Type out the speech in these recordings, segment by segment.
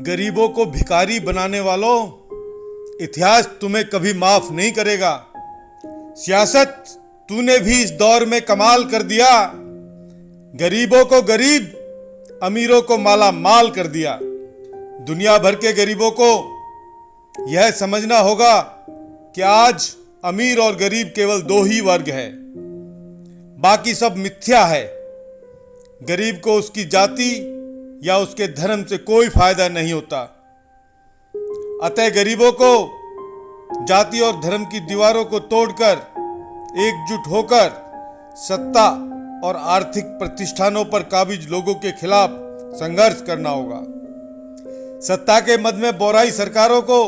गरीबों को भिखारी बनाने वालों, इतिहास तुम्हें कभी माफ नहीं करेगा। सियासत तूने भी इस दौर में कमाल कर दिया। गरीबों को गरीब, अमीरों को माला माल कर दिया। दुनिया भर के गरीबों को यह समझना होगा कि आज अमीर और गरीब केवल दो ही वर्ग है, बाकी सब मिथ्या है। गरीब को उसकी जाति या उसके धर्म से कोई फायदा नहीं होता। अतः गरीबों को जाति और धर्म की दीवारों को तोड़कर एकजुट होकर सत्ता और आर्थिक प्रतिष्ठानों पर काबिज लोगों के खिलाफ संघर्ष करना होगा। सत्ता के मद में बोराई सरकारों को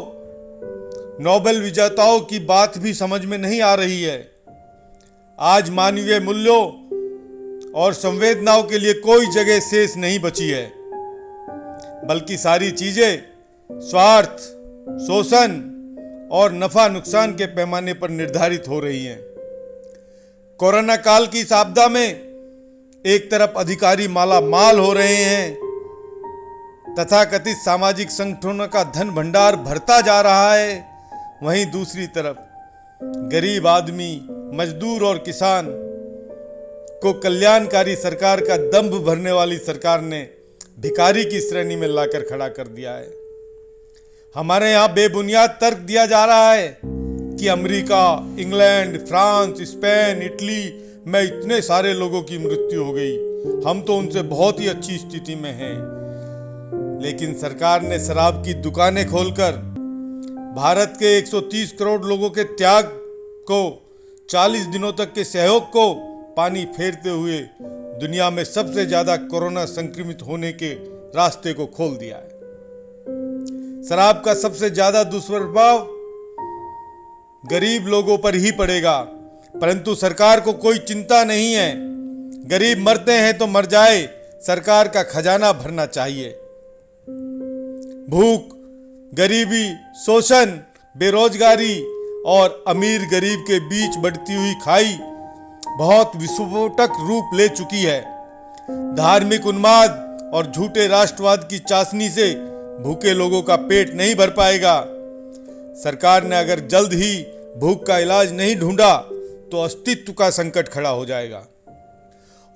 नोबेल विजेताओं की बात भी समझ में नहीं आ रही है। आज मानवीय मूल्यों और संवेदनाओं के लिए कोई जगह शेष नहीं बची है, बल्कि सारी चीजें स्वार्थ, शोषण और नफा नुकसान के पैमाने पर निर्धारित हो रही हैं। कोरोना काल की इस आपदा में एक तरफ अधिकारी माला माल हो रहे हैं, तथाकथित सामाजिक संगठनों का धन भंडार भरता जा रहा है, वहीं दूसरी तरफ गरीब आदमी, मजदूर और किसान को कल्याणकारी सरकार का दंभ भरने वाली सरकार ने भिखारी की श्रेणी में लाकर खड़ा कर दिया है। हमारे यहाँ बेबुनियाद तर्क दिया जा रहा है कि America, England, France, Spain, Italy में इतने सारे लोगों की मृत्यु हो गई, हम तो उनसे बहुत ही अच्छी स्थिति में हैं। लेकिन सरकार ने शराब की दुकानें खोलकर भारत के 130 करोड़ लोगों के त्याग को, 40 दिनों तक के सहयोग को पानी फेरते हुए दुनिया में सबसे ज्यादा कोरोना संक्रमित होने के रास्ते को खोल दिया है। शराब का सबसे ज्यादा दुष्प्रभाव गरीब लोगों पर ही पड़ेगा, परंतु सरकार को कोई चिंता नहीं है। गरीब मरते हैं तो मर जाए, सरकार का खजाना भरना चाहिए। भूख, गरीबी, शोषण, बेरोजगारी और अमीर गरीब के बीच बढ़ती हुई खाई बहुत विस्फोटक रूप ले चुकी है। धार्मिक उन्माद और झूठे राष्ट्रवाद की चाशनी से भूखे लोगों का पेट नहीं भर पाएगा। सरकार ने अगर जल्द ही भूख का इलाज नहीं ढूंढा तो अस्तित्व का संकट खड़ा हो जाएगा।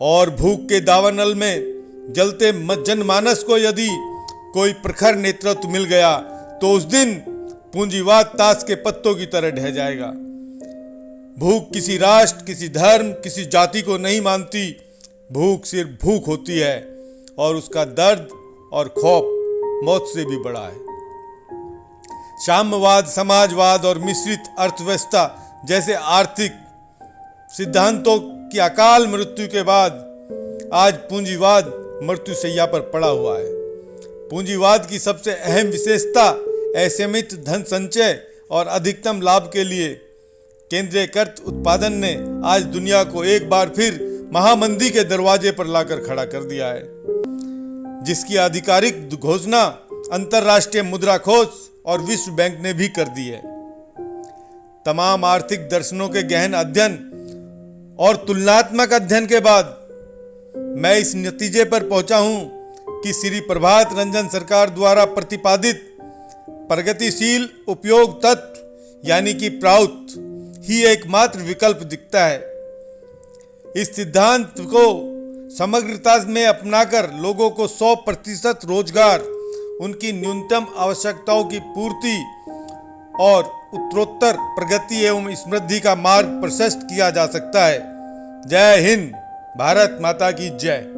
और भूख के दावानल में जलते जनमानस को यदि कोई प्रखर नेतृत्व मिल गया तो उस दिन पूंजीवाद ताश के पत्तों की तरह ढह जाएगा। भूख किसी राष्ट्र, किसी धर्म, किसी जाति को नहीं मानती। भूख सिर्फ भूख होती है और उसका दर्द और खौफ मौत से भी बड़ा है। साम्यवाद, समाजवाद और मिश्रित अर्थव्यवस्था जैसे आर्थिक सिद्धांतों की अकाल मृत्यु के बाद आज पूंजीवाद मृत्युशैया पर पड़ा हुआ है। पूंजीवाद की सबसे अहम विशेषता असीमित धन संचय और अधिकतम लाभ के लिए केंद्रीयकृत उत्पादन ने आज दुनिया को एक बार फिर महामंदी के दरवाजे पर लाकर खड़ा कर दिया है, जिसकी आधिकारिक घोषणा अंतर्राष्ट्रीय मुद्रा कोष और विश्व बैंक ने भी कर दी है। तमाम आर्थिक दर्शनों के गहन अध्ययन और तुलनात्मक अध्ययन के बाद मैं इस नतीजे पर पहुंचा हूं कि श्री प्रभात रंजन सरकार द्वारा प्रतिपादित प्रगतिशील उपयोग तत्व यानी कि प्राउत ही एकमात्र विकल्प दिखता है। इस सिद्धांत को समग्रता में अपनाकर लोगों को 100% रोजगार, उनकी न्यूनतम आवश्यकताओं की पूर्ति और उत्तरोत्तर प्रगति एवं समृद्धि का मार्ग प्रशस्त किया जा सकता है। जय हिंद, भारत माता की जय।